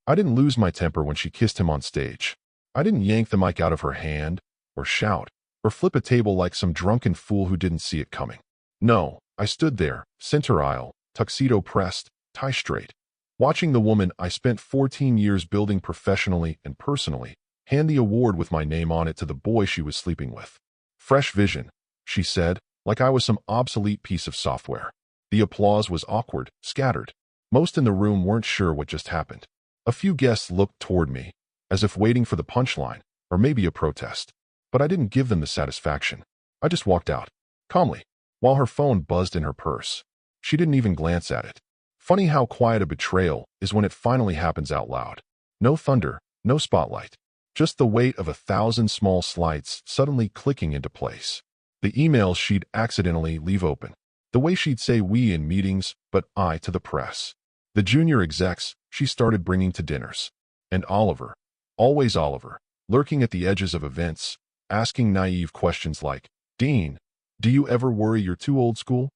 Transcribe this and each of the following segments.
I didn't lose my temper when she kissed him on stage. I didn't yank the mic out of her hand, or shout, or flip a table like some drunken fool who didn't see it coming. No, I stood there, center aisle, tuxedo pressed, tie straight, watching the woman I spent 14 years building professionally and personally hand the award with my name on it to the boy she was sleeping with. Fresh vision, she said, like I was some obsolete piece of software. The applause was awkward, scattered. Most in the room weren't sure what just happened. A few guests looked toward me, as if waiting for the punchline, or maybe a protest. But I didn't give them the satisfaction. I just walked out, calmly, while her phone buzzed in her purse. She didn't even glance at it. Funny how quiet a betrayal is when it finally happens out loud. No thunder, no spotlight. Just the weight of 1,000 small slides suddenly clicking into place. The emails she'd accidentally leave open. The way she'd say we in meetings, but I to the press. The junior execs she started bringing to dinners. And Oliver, always Oliver, lurking at the edges of events, asking naive questions like, "Dean, do you ever worry you're too old school?"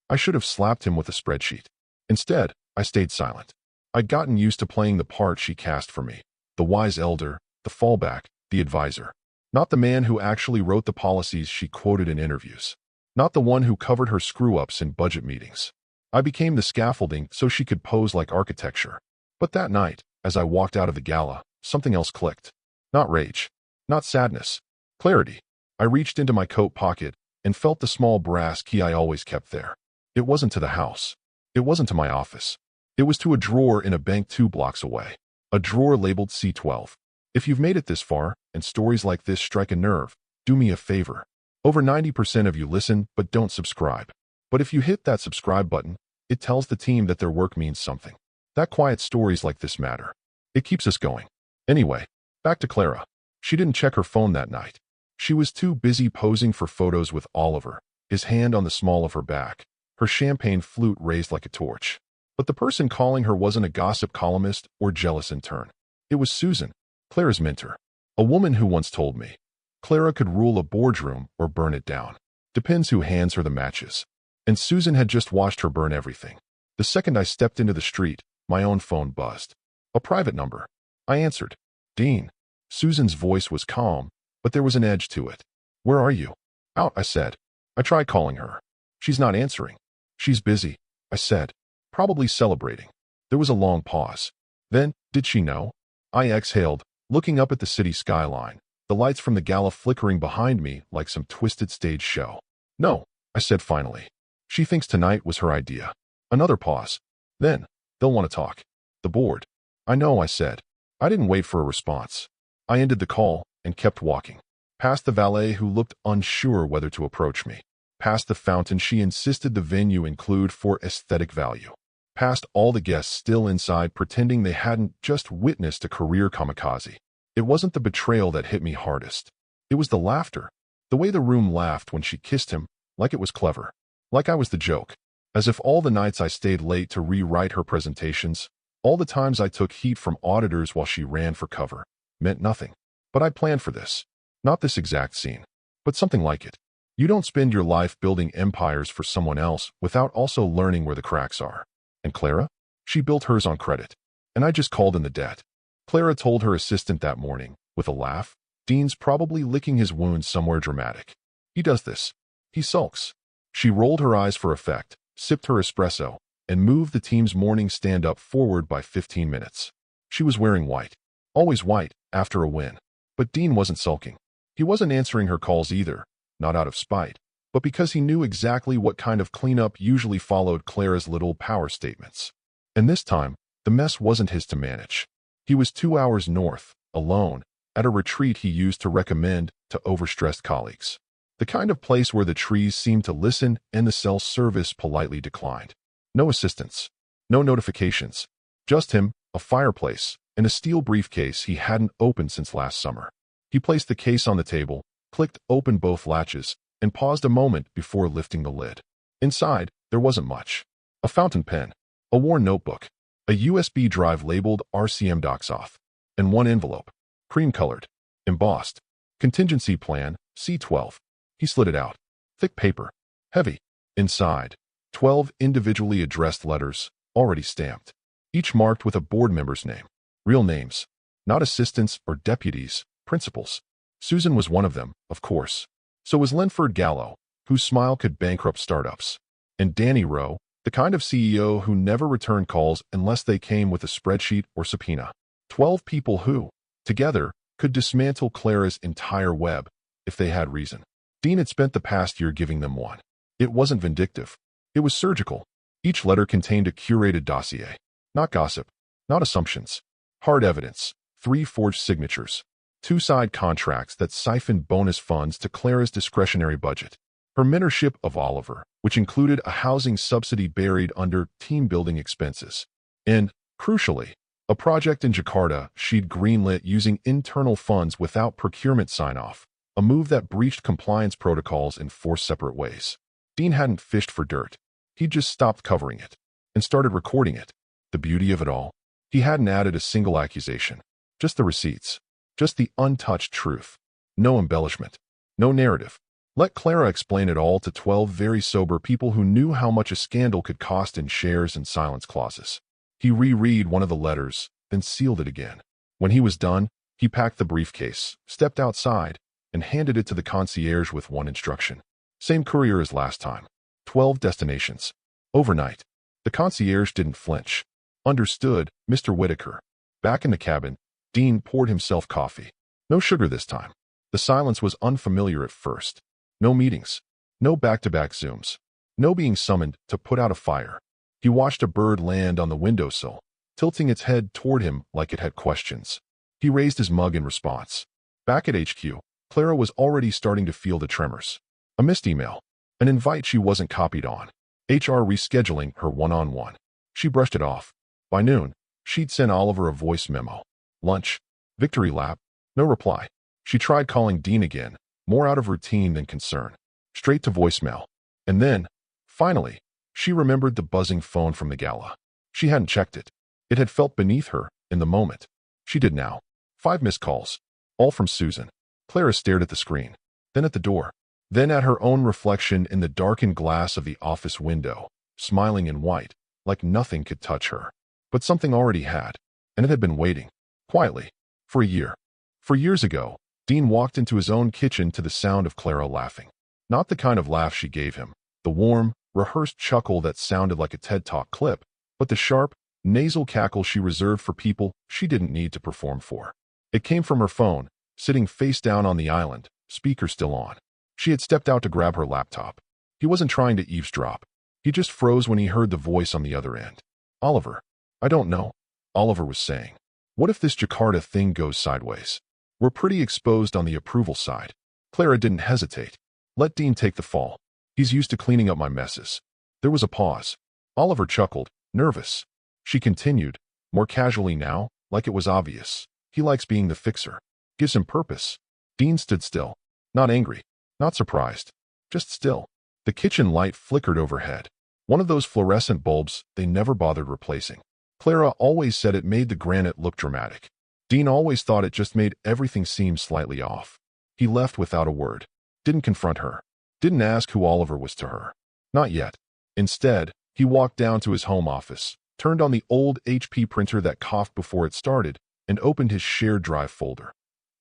I should have slapped him with a spreadsheet. Instead, I stayed silent. I'd gotten used to playing the part she cast for me. The wise elder, the fallback, the advisor. Not the man who actually wrote the policies she quoted in interviews. Not the one who covered her screw-ups in budget meetings. I became the scaffolding so she could pose like architecture. But that night, as I walked out of the gala, something else clicked. Not rage. Not sadness. Clarity. I reached into my coat pocket and felt the small brass key I always kept there. It wasn't to the house. It wasn't to my office. It was to a drawer in a bank 2 blocks away. A drawer labeled C12. If you've made it this far, and stories like this strike a nerve, do me a favor. Over 90% of you listen but don't subscribe. But if you hit that subscribe button, it tells the team that their work means something. That quiet stories like this matter. It keeps us going. Anyway, back to Clara. She didn't check her phone that night. She was too busy posing for photos with Oliver, his hand on the small of her back, her champagne flute raised like a torch. But the person calling her wasn't a gossip columnist or jealous intern. It was Susan, Clara's mentor. A woman who once told me, Clara could rule a boardroom or burn it down. Depends who hands her the matches. And Susan had just watched her burn everything. The second I stepped into the street, my own phone buzzed. A private number. I answered. "Dean." Susan's voice was calm, but there was an edge to it. "Where are you?" "Out," I said. I tried calling her. "She's not answering." "She's busy," I said. "Probably celebrating." There was a long pause. Then, did she know? I exhaled, looking up at the city skyline, the lights from the gala flickering behind me like some twisted stage show. "No," I said finally. "She thinks tonight was her idea." Another pause. Then, "They'll want to talk. The board." "I know," I said. I didn't wait for a response. I ended the call and kept walking. Past the valet who looked unsure whether to approach me. Past the fountain she insisted the venue include for aesthetic value. Past all the guests still inside pretending they hadn't just witnessed a career kamikaze. It wasn't the betrayal that hit me hardest. It was the laughter. The way the room laughed when she kissed him, like it was clever. Like I was the joke. As if all the nights I stayed late to rewrite her presentations, all the times I took heat from auditors while she ran for cover, meant nothing. But I planned for this. Not this exact scene, but something like it. You don't spend your life building empires for someone else without also learning where the cracks are. And Clara? She built hers on credit. And I just called in the debt. Clara told her assistant that morning, with a laugh, "Dean's probably licking his wounds somewhere dramatic. He does this. He sulks." She rolled her eyes for effect, sipped her espresso, and moved the team's morning stand-up forward by 15 minutes. She was wearing white. Always white, after a win. But Dean wasn't sulking. He wasn't answering her calls either, not out of spite, but because he knew exactly what kind of cleanup usually followed Clara's little power statements. And this time, the mess wasn't his to manage. He was 2 hours north, alone, at a retreat he used to recommend to overstressed colleagues. The kind of place where the trees seemed to listen and the cell service politely declined. No assistants. No notifications. Just him, a fireplace, and a steel briefcase he hadn't opened since last summer. He placed the case on the table, clicked open both latches, and paused a moment before lifting the lid. Inside, there wasn't much. A fountain pen, a worn notebook, a USB drive labeled RCM DocSauth, and one envelope, cream-colored, embossed, contingency plan, C12. He slid it out. Thick paper. Heavy. Inside, 12 individually addressed letters, already stamped, each marked with a board member's name. Real names. Not assistants or deputies, principals. Susan was one of them, of course. So was Linford Gallo, whose smile could bankrupt startups. And Danny Rowe, the kind of CEO who never returned calls unless they came with a spreadsheet or subpoena. 12 people who, together, could dismantle Clara's entire web, if they had reason. Dean had spent the past year giving them one. It wasn't vindictive. It was surgical. Each letter contained a curated dossier. Not gossip. Not assumptions. Hard evidence. 3 forged signatures. 2 side contracts that siphoned bonus funds to Clara's discretionary budget. Her mentorship of Oliver, which included a housing subsidy buried under team-building expenses. And, crucially, a project in Jakarta she'd greenlit using internal funds without procurement sign-off, a move that breached compliance protocols in 4 separate ways. Dean hadn't fished for dirt. He'd just stopped covering it and started recording it. The beauty of it all, he hadn't added a single accusation. Just the receipts. Just the untouched truth. No embellishment. No narrative. Let Clara explain it all to 12 very sober people who knew how much a scandal could cost in shares and silence clauses. He reread one of the letters, then sealed it again. When he was done, he packed the briefcase, stepped outside, and handed it to the concierge with one instruction. Same courier as last time. 12 destinations. Overnight. The concierge didn't flinch. Understood, Mr. Whitaker. Back in the cabin, Dean poured himself coffee. No sugar this time. The silence was unfamiliar at first. No meetings. No back-to-back Zooms. No being summoned to put out a fire. He watched a bird land on the windowsill, tilting its head toward him like it had questions. He raised his mug in response. Back at HQ, Clara was already starting to feel the tremors. A missed email. An invite she wasn't copied on. HR rescheduling her one-on-one. She brushed it off. By noon, she'd sent Oliver a voice memo. Lunch. Victory lap. No reply. She tried calling Dean again, more out of routine than concern. Straight to voicemail. And then, finally, she remembered the buzzing phone from the gala. She hadn't checked it. It had felt beneath her in the moment. She did now. 5 missed calls. All from Susan. Clara stared at the screen. Then at the door. Then at her own reflection in the darkened glass of the office window, smiling in white, like nothing could touch her. But something already had, and it had been waiting, quietly, for a year. 4 years ago, Dean walked into his own kitchen to the sound of Clara laughing. Not the kind of laugh she gave him, the warm, rehearsed chuckle that sounded like a TED Talk clip, but the sharp, nasal cackle she reserved for people she didn't need to perform for. It came from her phone, sitting face down on the island, speaker still on. She had stepped out to grab her laptop. He wasn't trying to eavesdrop. He just froze when he heard the voice on the other end. Oliver. I don't know, Oliver was saying. What if this Jakarta thing goes sideways? We're pretty exposed on the approval side. Clara didn't hesitate. Let Dean take the fall. He's used to cleaning up my messes. There was a pause. Oliver chuckled, nervous. She continued, more casually now, like it was obvious. He likes being the fixer. Gives him purpose. Dean stood still. Not angry. Not surprised. Just still. The kitchen light flickered overhead. One of those fluorescent bulbs they never bothered replacing. Clara always said it made the granite look dramatic. Dean always thought it just made everything seem slightly off. He left without a word. Didn't confront her. Didn't ask who Oliver was to her. Not yet. Instead, he walked down to his home office, turned on the old HP printer that coughed before it started, and opened his shared drive folder.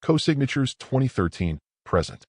Co-signatures 2013, present.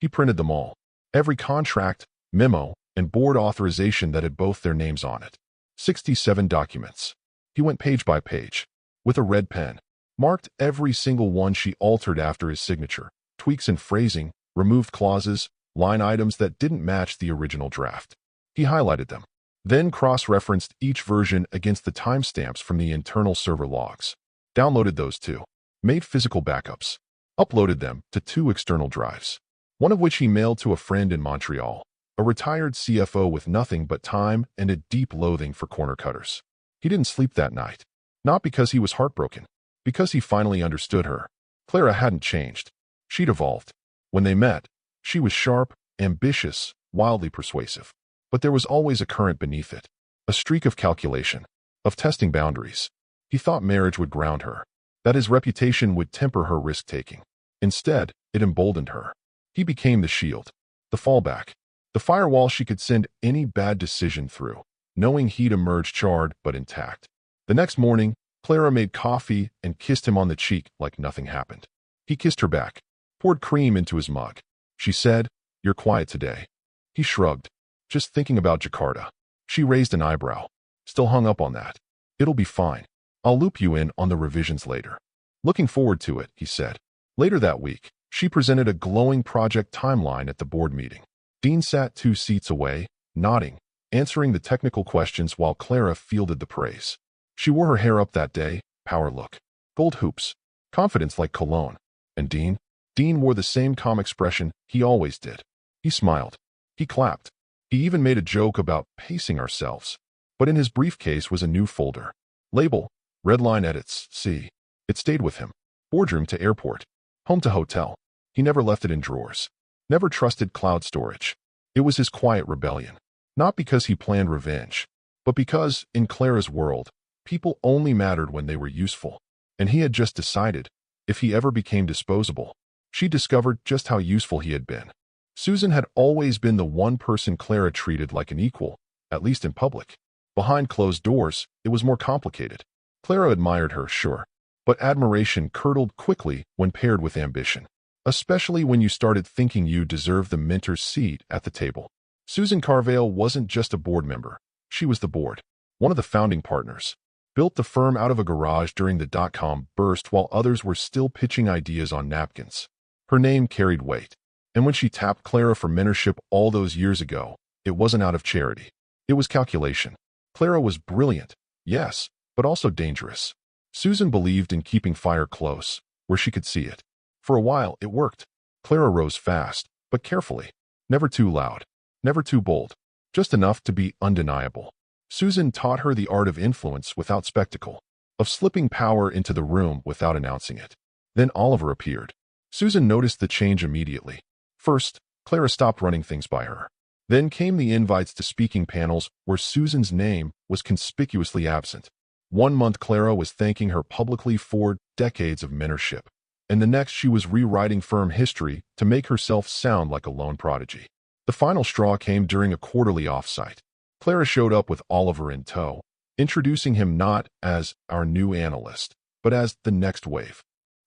He printed them all. Every contract, memo, and board authorization that had both their names on it. 67 documents. He went page by page. With a red pen. Marked every single one she altered after his signature. Tweaks in phrasing, removed clauses, line items that didn't match the original draft. He highlighted them. Then cross-referenced each version against the timestamps from the internal server logs. Downloaded those too. Made physical backups. Uploaded them to 2 external drives. One of which he mailed to a friend in Montreal, a retired CFO with nothing but time and a deep loathing for corner cutters. He didn't sleep that night. Not because he was heartbroken. Because he finally understood her. Clara hadn't changed. She'd evolved. When they met, she was sharp, ambitious, wildly persuasive. But there was always a current beneath it. A streak of calculation. Of testing boundaries. He thought marriage would ground her. That his reputation would temper her risk-taking. Instead, it emboldened her. He became the shield. The fallback. The firewall she could send any bad decision through, knowing he'd emerge charred but intact. The next morning, Clara made coffee and kissed him on the cheek like nothing happened. He kissed her back, poured cream into his mug. She said, "You're quiet today." He shrugged. "Just thinking about Jakarta." She raised an eyebrow. "Still hung up on that." "It'll be fine. I'll loop you in on the revisions later." "Looking forward to it," he said. Later that week, she presented a glowing project timeline at the board meeting. Dean sat 2 seats away, nodding, answering the technical questions while Clara fielded the praise. She wore her hair up that day, power look, gold hoops, confidence like cologne. And Dean wore the same calm expression he always did. He smiled. He clapped. He even made a joke about pacing ourselves. But in his briefcase was a new folder. Label, Red Line Edits, C. It stayed with him. Boardroom to airport. Home to hotel. He never left it in drawers. Never trusted cloud storage. It was his quiet rebellion. Not because he planned revenge, but because, in Clara's world, people only mattered when they were useful. And he had just decided, if he ever became disposable, she discovered just how useful he had been. Susan had always been the one person Clara treated like an equal, at least in public. Behind closed doors, it was more complicated. Clara admired her, sure, but admiration curdled quickly when paired with ambition, especially when you started thinking you deserved the mentor's seat at the table. Susan Carvale wasn't just a board member. She was the board, one of the founding partners. Built the firm out of a garage during the dot-com burst while others were still pitching ideas on napkins. Her name carried weight. And when she tapped Clara for mentorship all those years ago, it wasn't out of charity. It was calculation. Clara was brilliant, yes, but also dangerous. Susan believed in keeping fire close, where she could see it. For a while, it worked. Clara rose fast, but carefully. Never too loud. Never too bold. Just enough to be undeniable. Susan taught her the art of influence without spectacle, of slipping power into the room without announcing it. Then Oliver appeared. Susan noticed the change immediately. First, Clara stopped running things by her. Then came the invites to speaking panels where Susan's name was conspicuously absent. 1 month Clara was thanking her publicly for decades of mentorship, and the next she was rewriting firm history to make herself sound like a lone prodigy. The final straw came during a quarterly offsite. Clara showed up with Oliver in tow, introducing him not as our new analyst, but as the next wave.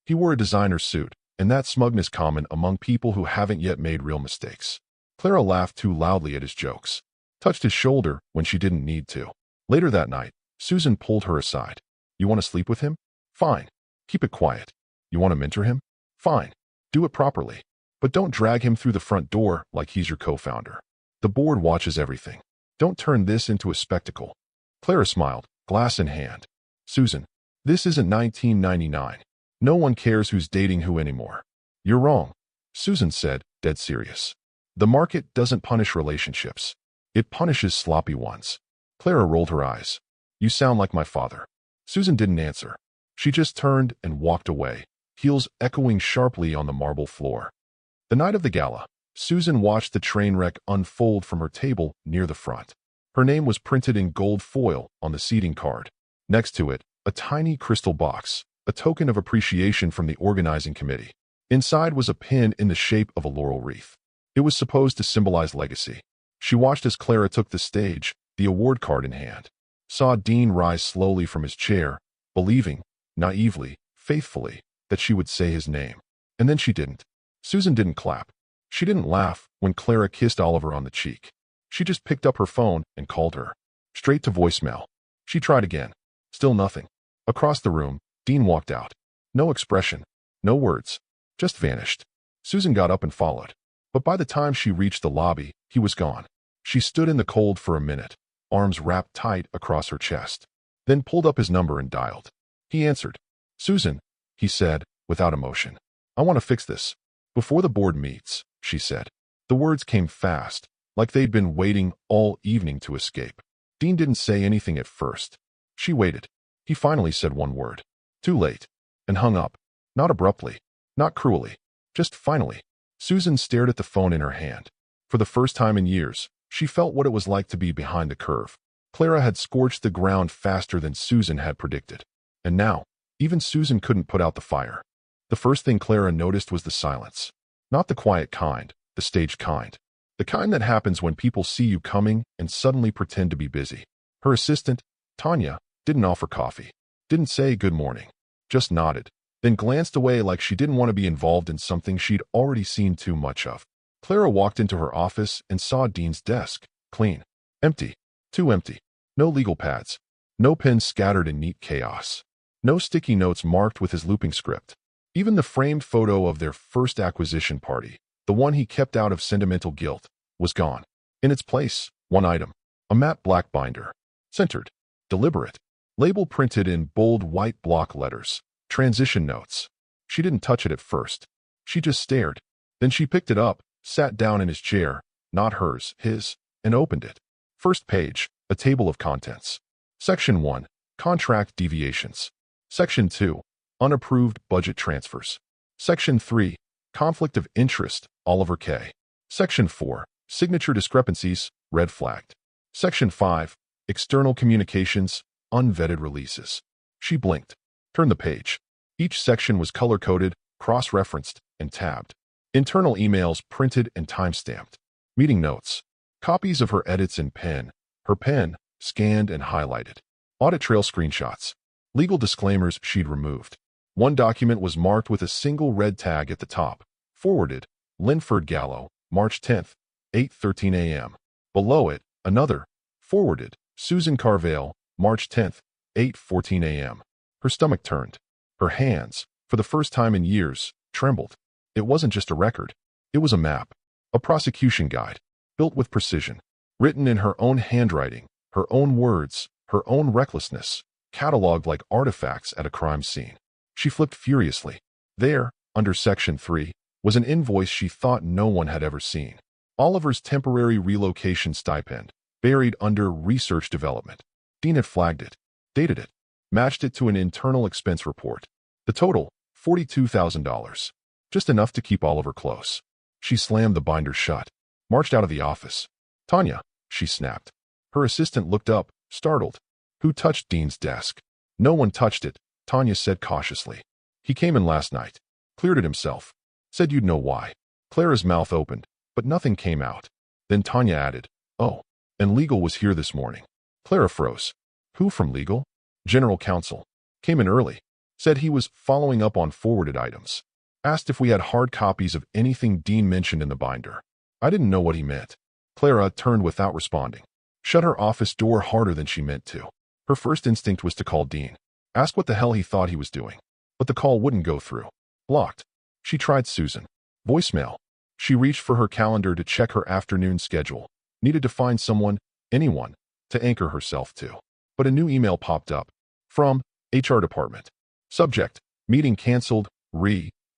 He wore a designer suit, and that smugness common among people who haven't yet made real mistakes. Clara laughed too loudly at his jokes, touched his shoulder when she didn't need to. Later that night, Susan pulled her aside. "You want to sleep with him? Fine. Keep it quiet. You want to mentor him? Fine. Do it properly. But don't drag him through the front door like he's your co-founder. The board watches everything. Don't turn this into a spectacle." Clara smiled, glass in hand. "Susan, this isn't 1999. No one cares who's dating who anymore." "You're wrong," Susan said, dead serious. "The market doesn't punish relationships. It punishes sloppy ones." Clara rolled her eyes. "You sound like my father." Susan didn't answer. She just turned and walked away, heels echoing sharply on the marble floor. The night of the gala, Susan watched the train wreck unfold from her table near the front. Her name was printed in gold foil on the seating card. Next to it, a tiny crystal box, a token of appreciation from the organizing committee. Inside was a pin in the shape of a laurel wreath. It was supposed to symbolize legacy. She watched as Clara took the stage, the award card in hand. Saw Dean rise slowly from his chair, believing, naively, faithfully, that she would say his name. And then she didn't. Susan didn't clap. She didn't laugh when Clara kissed Oliver on the cheek. She just picked up her phone and called her. Straight to voicemail. She tried again. Still nothing. Across the room, Dean walked out. No expression. No words. Just vanished. Susan got up and followed. But by the time she reached the lobby, he was gone. She stood in the cold for a minute, arms wrapped tight across her chest, then pulled up his number and dialed. He answered. "Susan," he said, without emotion. "I want to fix this. Before the board meets," she said. The words came fast, like they'd been waiting all evening to escape. Dean didn't say anything at first. She waited. He finally said one word. "Too late," and hung up. Not abruptly, not cruelly, just finally. Susan stared at the phone in her hand. For the first time in years, she felt what it was like to be behind the curve. Clara had scorched the ground faster than Susan had predicted. And now, even Susan couldn't put out the fire. The first thing Clara noticed was the silence. Not the quiet kind, the staged kind. The kind that happens when people see you coming and suddenly pretend to be busy. Her assistant, Tanya, didn't offer coffee. Didn't say good morning. Just nodded, then glanced away like she didn't want to be involved in something she'd already seen too much of. Clara walked into her office and saw Dean's desk. Clean. Empty. Too empty. No legal pads. No pens scattered in neat chaos. No sticky notes marked with his looping script. Even the framed photo of their first acquisition party, the one he kept out of sentimental guilt, was gone. In its place, one item. A matte black binder. Centered. Deliberate. Label printed in bold white block letters. Transition notes. She didn't touch it at first. She just stared. Then she picked it up, sat down in his chair, not hers, his, and opened it. First page, a table of contents. Section 1, contract deviations. Section 2, unapproved budget transfers. Section 3, conflict of interest, Oliver K. Section 4, signature discrepancies, red flagged. Section 5, external communications, unvetted releases. She blinked, turned the page. Each section was color-coded, cross-referenced, and tabbed. Internal emails printed and time-stamped. Meeting notes. Copies of her edits in pen. Her pen, scanned and highlighted. Audit trail screenshots. Legal disclaimers she'd removed. One document was marked with a single red tag at the top. Forwarded, Linford Gallo, March 10th, 8:13 a.m. Below it, another. Forwarded, Susan Carvale, March 10th, 8:14 a.m. Her stomach turned. Her hands, for the first time in years, trembled. It wasn't just a record. It was a map. A prosecution guide, built with precision. Written in her own handwriting, her own words, her own recklessness, cataloged like artifacts at a crime scene. She flipped furiously. There, under Section 3, was an invoice she thought no one had ever seen. Oliver's temporary relocation stipend, buried under research development. Dean had flagged it, dated it, matched it to an internal expense report. The total, $42,000. Just enough to keep Oliver close. She slammed the binder shut, marched out of the office. Tanya, she snapped. Her assistant looked up, startled. Who touched Dean's desk? No one touched it, Tanya said cautiously. He came in last night, cleared it himself. Said you'd know why. Clara's mouth opened, but nothing came out. Then Tanya added, oh, and legal was here this morning. Clara froze. Who from legal? General counsel. Came in early. Said he was following up on forwarded items. Asked if we had hard copies of anything Dean mentioned in the binder. I didn't know what he meant. Clara turned without responding. Shut her office door harder than she meant to. Her first instinct was to call Dean. Ask what the hell he thought he was doing. But the call wouldn't go through. Blocked. She tried Susan. Voicemail. She reached for her calendar to check her afternoon schedule. Needed to find someone, anyone, to anchor herself to. But a new email popped up. From HR department. Subject, meeting canceled,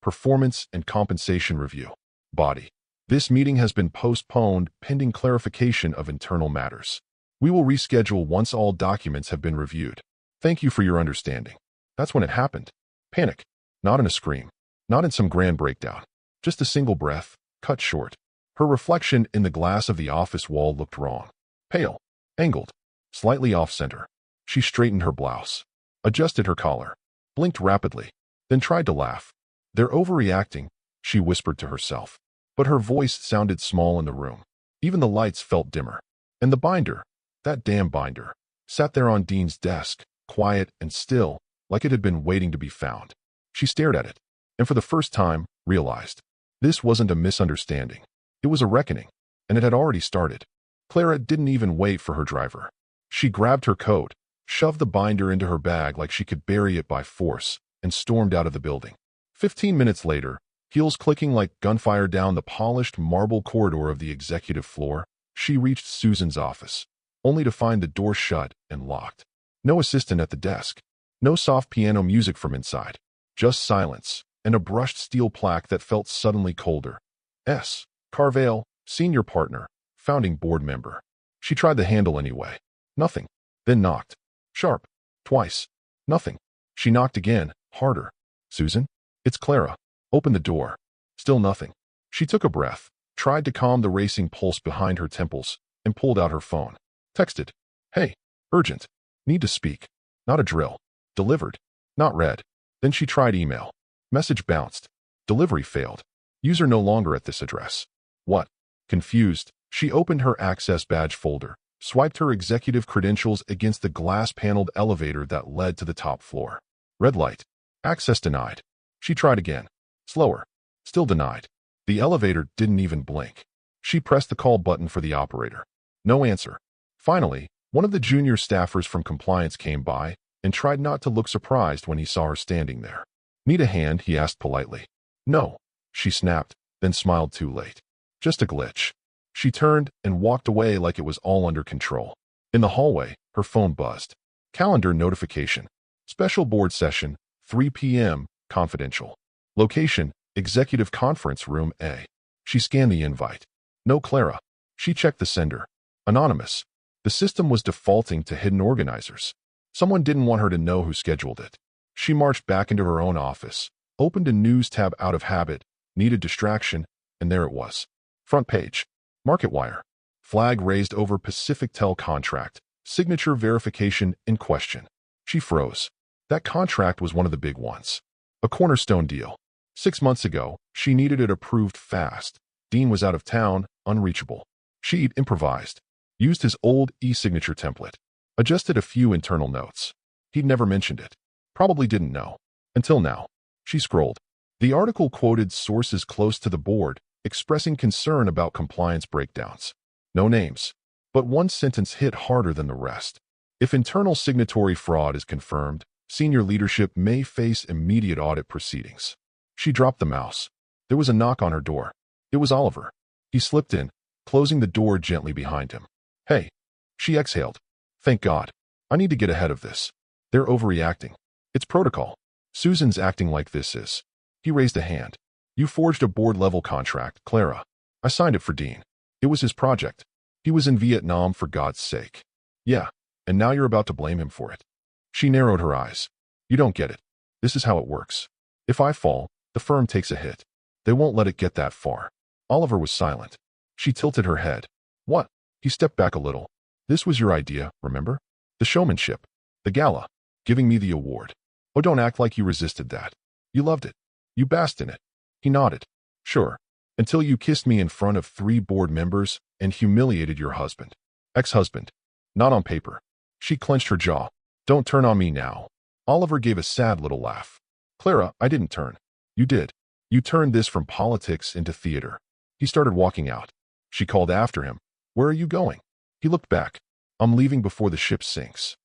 performance and compensation review. Body. This meeting has been postponed pending clarification of internal matters. We will reschedule once all documents have been reviewed. Thank you for your understanding. That's when it happened. Panic. Not in a scream. Not in some grand breakdown. Just a single breath, cut short. Her reflection in the glass of the office wall looked wrong. Pale. Angled. Slightly off-center. She straightened her blouse. Adjusted her collar. Blinked rapidly. Then tried to laugh. They're overreacting, she whispered to herself. But her voice sounded small in the room. Even the lights felt dimmer. And the binder, that damn binder, sat there on Dean's desk, quiet and still, like it had been waiting to be found. She stared at it, and for the first time, realized. This wasn't a misunderstanding. It was a reckoning, and it had already started. Clara didn't even wait for her driver. She grabbed her coat, shoved the binder into her bag like she could bury it by force, and stormed out of the building. 15 minutes later, heels clicking like gunfire down the polished marble corridor of the executive floor, she reached Susan's office, only to find the door shut and locked. No assistant at the desk. No soft piano music from inside. Just silence, and a brushed steel plaque that felt suddenly colder. S. Carvale, senior partner, founding board member. She tried the handle anyway. Nothing. Then knocked. Sharp. Twice. Nothing. She knocked again, harder. Susan? It's Clara. Open the door. Still nothing. She took a breath, tried to calm the racing pulse behind her temples, and pulled out her phone. Texted. Hey. Urgent. Need to speak. Not a drill. Delivered. Not read. Then she tried email. Message bounced. Delivery failed. User no longer at this address. What? Confused, she opened her access badge folder, swiped her executive credentials against the glass-paneled elevator that led to the top floor. Red light. Access denied. She tried again. Slower. Still denied. The elevator didn't even blink. She pressed the call button for the operator. No answer. Finally, one of the junior staffers from compliance came by and tried not to look surprised when he saw her standing there. Need a hand? He asked politely. No, she snapped, then smiled too late. Just a glitch. She turned and walked away like it was all under control. In the hallway, her phone buzzed. Calendar notification. Special board session, 3 p.m., confidential. Location, executive conference room A. She scanned the invite. No Clara. She checked the sender. Anonymous. The system was defaulting to hidden organizers. Someone didn't want her to know who scheduled it. She marched back into her own office, opened a news tab out of habit, needed distraction, and there it was. Front page. MarketWire. Flag raised over PacificTel contract. Signature verification in question. She froze. That contract was one of the big ones. A cornerstone deal. 6 months ago, she needed it approved fast. Dean was out of town, unreachable. She'd improvised. Used his old e-signature template. Adjusted a few internal notes. He'd never mentioned it. Probably didn't know. Until now. She scrolled. The article quoted sources close to the board, expressing concern about compliance breakdowns. No names. But one sentence hit harder than the rest. If internal signatory fraud is confirmed, senior leadership may face immediate audit proceedings. She dropped the mouse. There was a knock on her door. It was Oliver. He slipped in, closing the door gently behind him. Hey. She exhaled. Thank God. I need to get ahead of this. They're overreacting. It's protocol. Susan's acting like this is. He raised a hand. You forged a board-level contract, Clara. I signed it for Dean. It was his project. He was in Vietnam for God's sake. Yeah, and now you're about to blame him for it. She narrowed her eyes. You don't get it. This is how it works. If I fall, the firm takes a hit. They won't let it get that far. Oliver was silent. She tilted her head. What? He stepped back a little. This was your idea, remember? The showmanship. The gala. Giving me the award. Oh, don't act like you resisted that. You loved it. You basked in it. He nodded. Sure. Until you kissed me in front of 3 board members and humiliated your husband. Ex-husband. Not on paper. She clenched her jaw. Don't turn on me now. Oliver gave a sad little laugh. Clara, I didn't turn. You did. You turned this from politics into theater. He started walking out. She called after him. Where are you going? He looked back. I'm leaving before the ship sinks.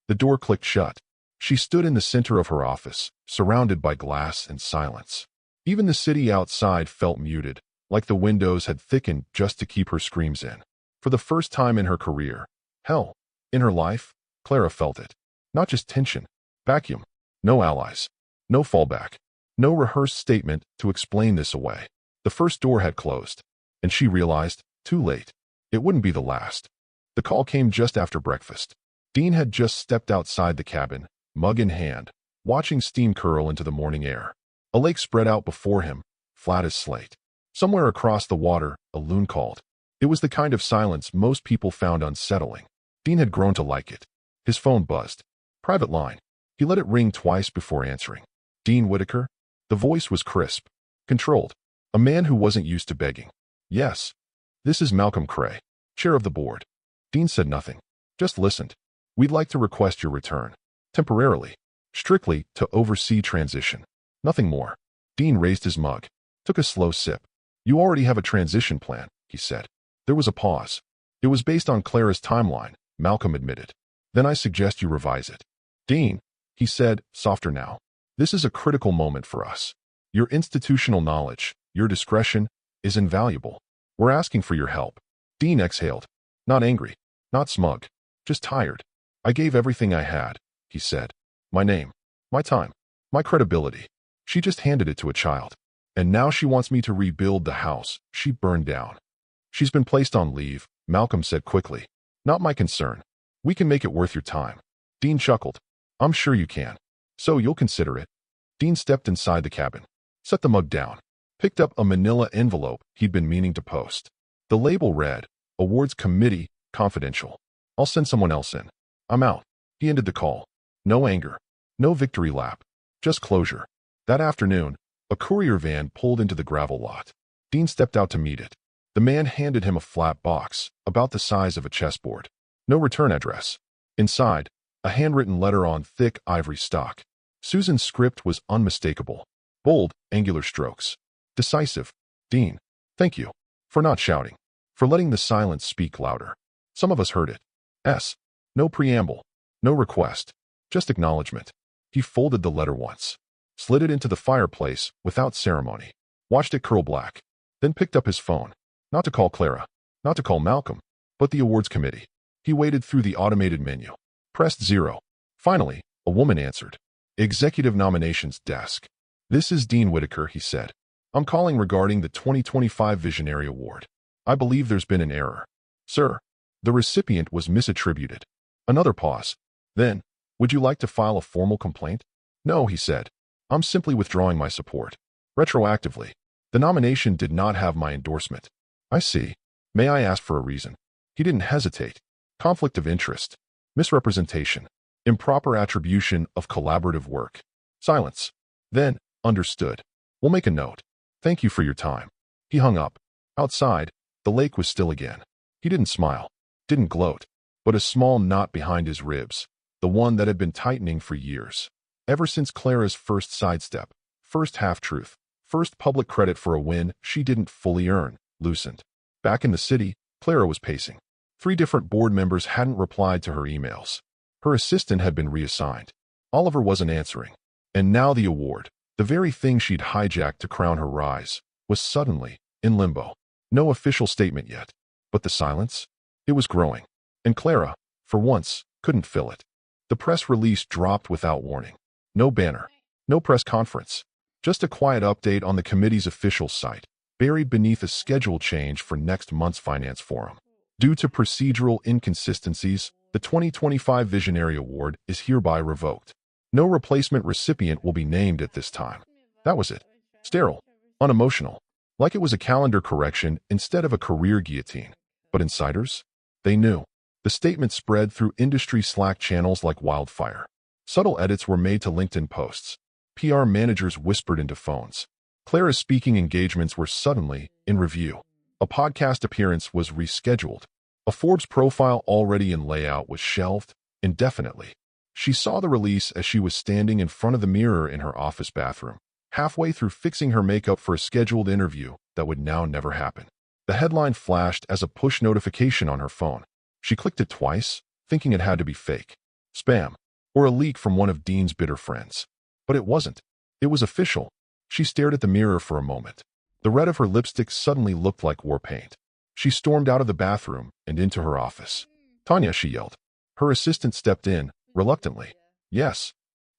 The door clicked shut. She stood in the center of her office, surrounded by glass and silence. Even the city outside felt muted, like the windows had thickened just to keep her screams in. For the first time in her career, hell, in her life, Clara felt it. Not just tension. Vacuum. No allies. No fallback. No rehearsed statement to explain this away. The first door had closed, and she realized, too late, it wouldn't be the last. The call came just after breakfast. Dean had just stepped outside the cabin, mug in hand, watching steam curl into the morning air. A lake spread out before him, flat as slate. Somewhere across the water, a loon called. It was the kind of silence most people found unsettling. Dean had grown to like it. His phone buzzed. Private line. He let it ring twice before answering. Dean Whitaker? The voice was crisp. Controlled. A man who wasn't used to begging. Yes. This is Malcolm Cray, chair of the board. Dean said nothing. Just listened. We'd like to request your return. Temporarily. Strictly to oversee transition. Nothing more. Dean raised his mug. Took a slow sip. You already have a transition plan, he said. There was a pause. It was based on Clara's timeline, Malcolm admitted. Then I suggest you revise it. Dean, he said, softer now. This is a critical moment for us. Your institutional knowledge, your discretion, is invaluable. We're asking for your help. Dean exhaled. Not angry. Not smug. Just tired. I gave everything I had, he said. My name. My time. My credibility. She just handed it to a child. And now she wants me to rebuild the house she burned down. She's been placed on leave, Malcolm said quickly. Not my concern. We can make it worth your time. Dean chuckled. I'm sure you can. So you'll consider it. Dean stepped inside the cabin. Set the mug down. Picked up a manila envelope he'd been meaning to post. The label read, Awards Committee, Confidential. I'll send someone else in. I'm out. He ended the call. No anger. No victory lap. Just closure. That afternoon, a courier van pulled into the gravel lot. Dean stepped out to meet it. The man handed him a flat box, about the size of a chessboard. No return address. Inside, a handwritten letter on thick ivory stock. Susan's script was unmistakable. Bold, angular strokes. Decisive. Dean, thank you. For not shouting. For letting the silence speak louder. Some of us heard it. S. No preamble. No request. Just acknowledgement. He folded the letter once. Slid it into the fireplace without ceremony. Watched it curl black. Then picked up his phone. Not to call Clara. Not to call Malcolm. But the awards committee. He waded through the automated menu. Pressed 0. Finally, a woman answered. Executive nominations desk. This is Dean Whitaker, he said. I'm calling regarding the 2025 Visionary Award. I believe there's been an error. Sir, the recipient was misattributed. Another pause. Then, would you like to file a formal complaint? No, he said. I'm simply withdrawing my support. Retroactively. The nomination did not have my endorsement. I see. May I ask for a reason? He didn't hesitate. Conflict of interest. Misrepresentation. Improper attribution of collaborative work. Silence. Then, understood. We'll make a note. Thank you for your time. He hung up. Outside, the lake was still again. He didn't smile. Didn't gloat. But a small knot behind his ribs. The one that had been tightening for years. Ever since Clara's first sidestep, first half-truth, first public credit for a win she didn't fully earn, loosened. Back in the city, Clara was pacing. 3 different board members hadn't replied to her emails. Her assistant had been reassigned. Oliver wasn't answering. And now the award, the very thing she'd hijacked to crown her rise, was suddenly in limbo. No official statement yet. But the silence? It was growing. And Clara, for once, couldn't fill it. The press release dropped without warning. No banner. No press conference. Just a quiet update on the committee's official site, buried beneath a schedule change for next month's finance forum. Due to procedural inconsistencies, the 2025 Visionary Award is hereby revoked. No replacement recipient will be named at this time. That was it. Sterile. Unemotional. Like it was a calendar correction instead of a career guillotine. But insiders? They knew. The statement spread through industry Slack channels like wildfire. Subtle edits were made to LinkedIn posts. PR managers whispered into phones. Clara's speaking engagements were suddenly in review. A podcast appearance was rescheduled. A Forbes profile already in layout was shelved indefinitely. She saw the release as she was standing in front of the mirror in her office bathroom, halfway through fixing her makeup for a scheduled interview that would now never happen. The headline flashed as a push notification on her phone. She clicked it twice, thinking it had to be fake. Spam. Or a leak from one of Dean's bitter friends. But it wasn't. It was official. She stared at the mirror for a moment. The red of her lipstick suddenly looked like war paint. She stormed out of the bathroom and into her office. Tanya, she yelled. Her assistant stepped in, reluctantly. Yes.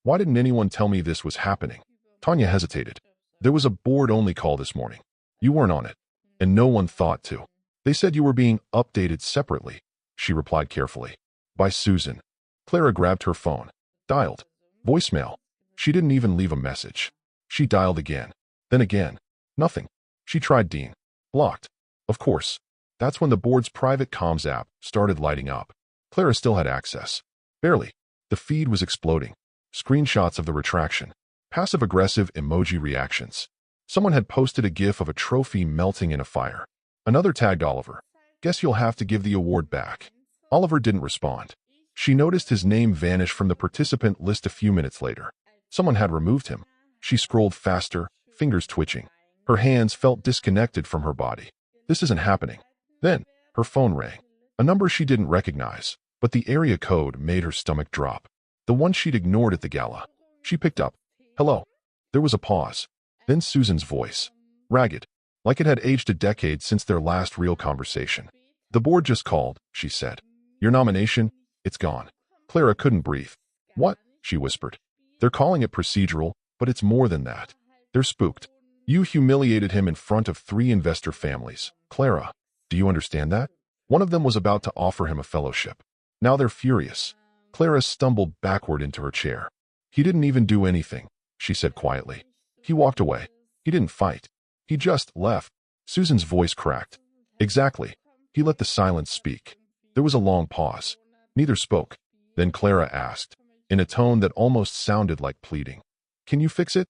Why didn't anyone tell me this was happening? Tanya hesitated. There was a board-only call this morning. You weren't on it. And no one thought to. They said you were being updated separately, she replied carefully. By Susan. Clara grabbed her phone. Dialed. Voicemail. She didn't even leave a message. She dialed again. Then again. Nothing. She tried Dean. Blocked. Of course. That's when the board's private comms app started lighting up. Clara still had access. Barely. The feed was exploding. Screenshots of the retraction. Passive-aggressive emoji reactions. Someone had posted a gif of a trophy melting in a fire. Another tagged Oliver. Guess you'll have to give the award back. Oliver didn't respond. She noticed his name vanish from the participant list a few minutes later. Someone had removed him. She scrolled faster, fingers twitching. Her hands felt disconnected from her body. This isn't happening. Then, her phone rang. A number she didn't recognize, but the area code made her stomach drop. The one she'd ignored at the gala. She picked up. Hello. There was a pause. Then Susan's voice. Ragged. Like it had aged a decade since their last real conversation. The board just called, she said. Your nomination? It's gone. Clara couldn't breathe. What? She whispered. They're calling it procedural, but it's more than that. They're spooked. You humiliated him in front of 3 investor families. Clara, do you understand that? One of them was about to offer him a fellowship. Now they're furious. Clara stumbled backward into her chair. He didn't even do anything, she said quietly. He walked away. He didn't fight. He just left. Susan's voice cracked. Exactly. He let the silence speak. There was a long pause. Neither spoke. Then Clara asked, in a tone that almost sounded like pleading. Can you fix it?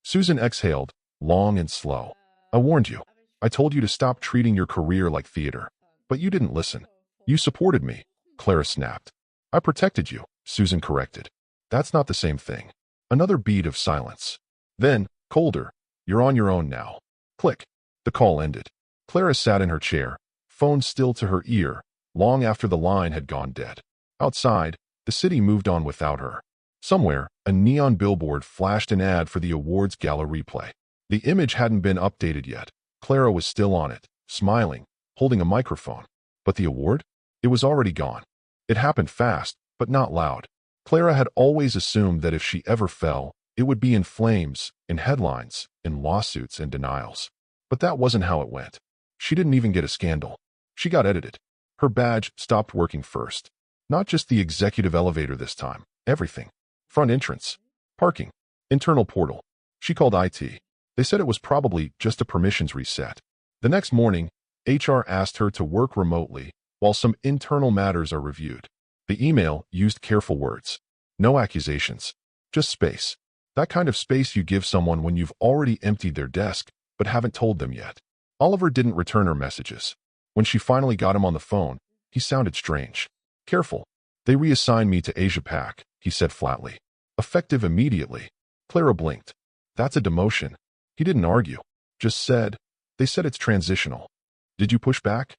Susan exhaled, long and slow. I warned you. I told you to stop treating your career like theater. But you didn't listen. You supported me. Clara snapped. I protected you, Susan corrected. That's not the same thing. Another beat of silence. Then, colder, you're on your own now. Click. The call ended. Clara sat in her chair, phone still to her ear, long after the line had gone dead. Outside, the city moved on without her. Somewhere, a neon billboard flashed an ad for the awards gala replay. The image hadn't been updated yet. Clara was still on it, smiling, holding a microphone. But the award? It was already gone. It happened fast, but not loud. Clara had always assumed that if she ever fell, it would be in flames, in headlines, in lawsuits and denials. But that wasn't how it went. She didn't even get a scandal. She got edited. Her badge stopped working first. Not just the executive elevator this time. Everything. Front entrance. Parking. Internal portal. She called IT. They said it was probably just a permissions reset. The next morning, HR asked her to work remotely while some internal matters are reviewed. The email used careful words. No accusations. Just space. That kind of space you give someone when you've already emptied their desk but haven't told them yet. Oliver didn't return her messages. When she finally got him on the phone, he sounded strange. Careful. They reassigned me to Asia Pac, he said flatly. Effective immediately. Clara blinked. That's a demotion. He didn't argue. Just said, they said it's transitional. Did you push back?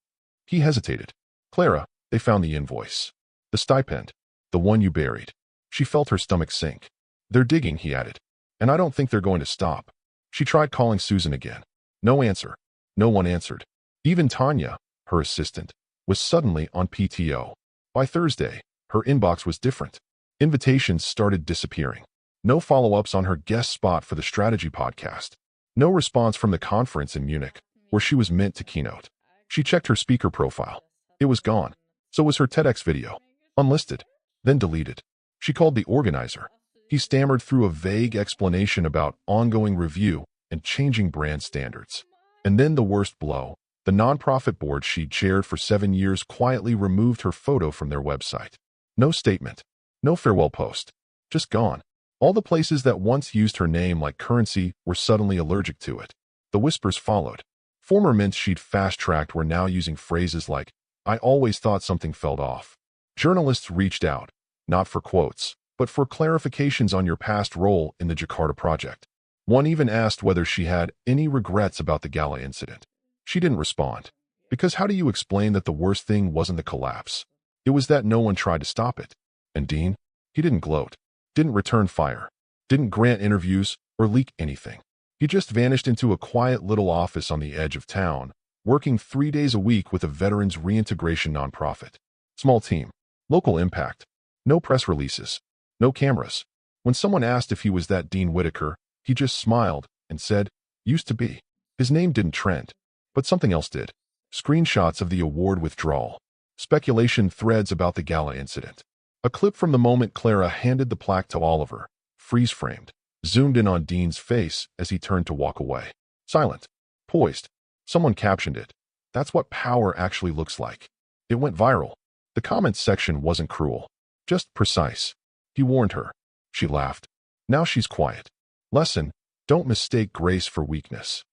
He hesitated. Clara, they found the invoice. The stipend. The one you buried. She felt her stomach sink. They're digging, he added. And I don't think they're going to stop. She tried calling Susan again. No answer. No one answered. Even Tanya, her assistant, was suddenly on PTO. By Thursday, her inbox was different. Invitations started disappearing. No follow-ups on her guest spot for the strategy podcast. No response from the conference in Munich, where she was meant to keynote. She checked her speaker profile. It was gone. So was her TEDx video. Unlisted. Then deleted. She called the organizer. He stammered through a vague explanation about ongoing review and changing brand standards. And then the worst blow. The nonprofit board she'd chaired for 7 years quietly removed her photo from their website. No statement. No farewell post. Just gone. All the places that once used her name like currency were suddenly allergic to it. The whispers followed. Former mints she'd fast-tracked were now using phrases like, I always thought something felt off. Journalists reached out, not for quotes, but for clarifications on your past role in the Jakarta project. One even asked whether she had any regrets about the gala incident. She didn't respond. Because how do you explain that the worst thing wasn't the collapse? It was that no one tried to stop it. And Dean? He didn't gloat. Didn't return fire. Didn't grant interviews or leak anything. He just vanished into a quiet little office on the edge of town, working 3 days a week with a veterans reintegration nonprofit. Small team. Local impact. No press releases. No cameras. When someone asked if he was that Dean Whitaker, he just smiled and said, used to be. His name didn't trend. But something else did. Screenshots of the award withdrawal. Speculation threads about the gala incident. A clip from the moment Clara handed the plaque to Oliver, freeze-framed, zoomed in on Dean's face as he turned to walk away. Silent. Poised. Someone captioned it. That's what power actually looks like. It went viral. The comments section wasn't cruel. Just precise. He warned her. She laughed. Now she's quiet. Lesson, don't mistake grace for weakness.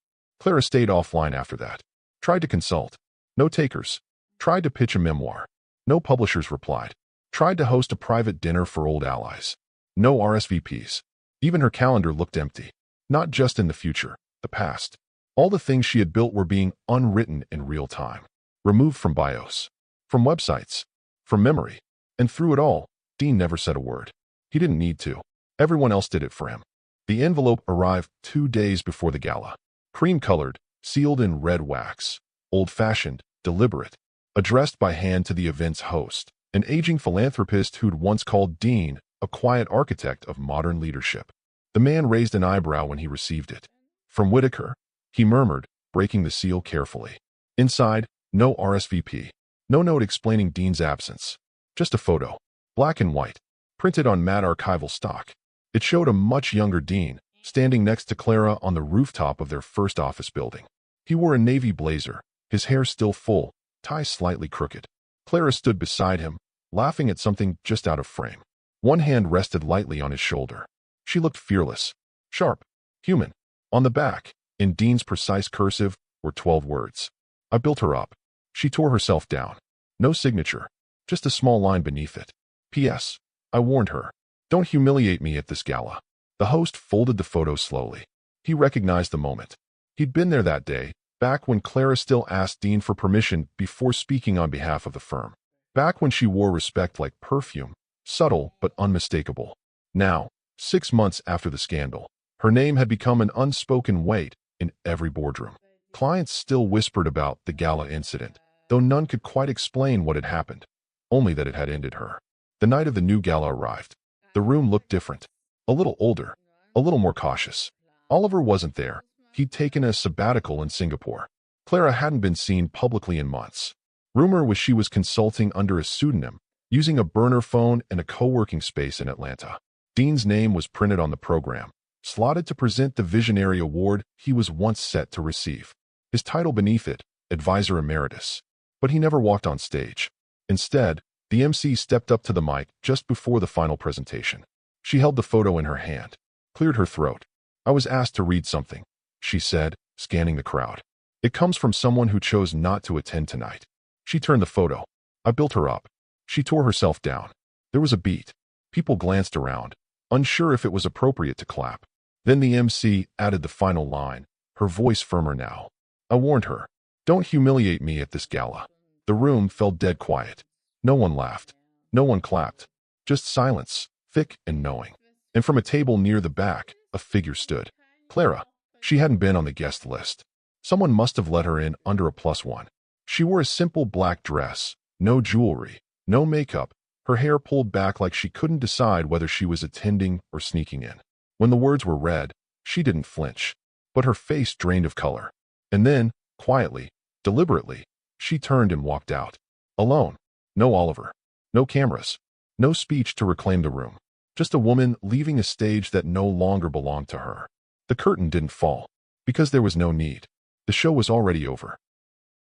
Clara stayed offline after that. Tried to consult. No takers. Tried to pitch a memoir. No publishers replied. Tried to host a private dinner for old allies. No RSVPs. Even her calendar looked empty. Not just in the future, the past. All the things she had built were being unwritten in real time. Removed from BIOS. From websites. From memory. And through it all, Dean never said a word. He didn't need to. Everyone else did it for him. The envelope arrived 2 days before the gala. Cream-colored, sealed in red wax. Old-fashioned, deliberate. Addressed by hand to the event's host. An aging philanthropist who'd once called Dean a quiet architect of modern leadership. The man raised an eyebrow when he received it. From Whitaker, he murmured, breaking the seal carefully. Inside, no RSVP. No note explaining Dean's absence. Just a photo. Black and white. Printed on matte archival stock. It showed a much younger Dean, standing next to Clara on the rooftop of their first office building. He wore a navy blazer, his hair still full, tie slightly crooked. Clara stood beside him, laughing at something just out of frame. One hand rested lightly on his shoulder. She looked fearless, sharp, human. On the back, in Dean's precise cursive, were 12 words. I built her up. She tore herself down. No signature. just a small line beneath it. P.S. I warned her. Don't humiliate me at this gala. The host folded the photo slowly. He recognized the moment. He'd been there that day, back when Clara still asked Dean for permission before speaking on behalf of the firm. Back when she wore respect like perfume, subtle but unmistakable. Now, 6 months after the scandal, her name had become an unspoken weight in every boardroom. Clients still whispered about the gala incident, though none could quite explain what had happened, only that it had ended her. The night of the new gala arrived. The room looked different, a little older, a little more cautious. Oliver wasn't there. He'd taken a sabbatical in Singapore. Clara hadn't been seen publicly in months. Rumor was she was consulting under a pseudonym, using a burner phone and a co-working space in Atlanta. Dean's name was printed on the program, slotted to present the visionary award he was once set to receive. His title beneath it, Advisor Emeritus. But he never walked on stage. Instead, the MC stepped up to the mic just before the final presentation. She held the photo in her hand, cleared her throat. I was asked to read something, she said, scanning the crowd. It comes from someone who chose not to attend tonight. She turned the photo. I built her up. She tore herself down. There was a beat. People glanced around, unsure if it was appropriate to clap. Then the MC added the final line, her voice firmer now. I warned her. Don't humiliate me at this gala. The room fell dead quiet. No one laughed. No one clapped. Just silence, thick and knowing. And from a table near the back, a figure stood. Clara. She hadn't been on the guest list. Someone must have let her in under a +1. She wore a simple black dress, no jewelry, no makeup, her hair pulled back like she couldn't decide whether she was attending or sneaking in. When the words were read, she didn't flinch, but her face drained of color. And then, quietly, deliberately, she turned and walked out. Alone. No Oliver. No cameras. No speech to reclaim the room. Just a woman leaving a stage that no longer belonged to her. The curtain didn't fall, because there was no need. The show was already over.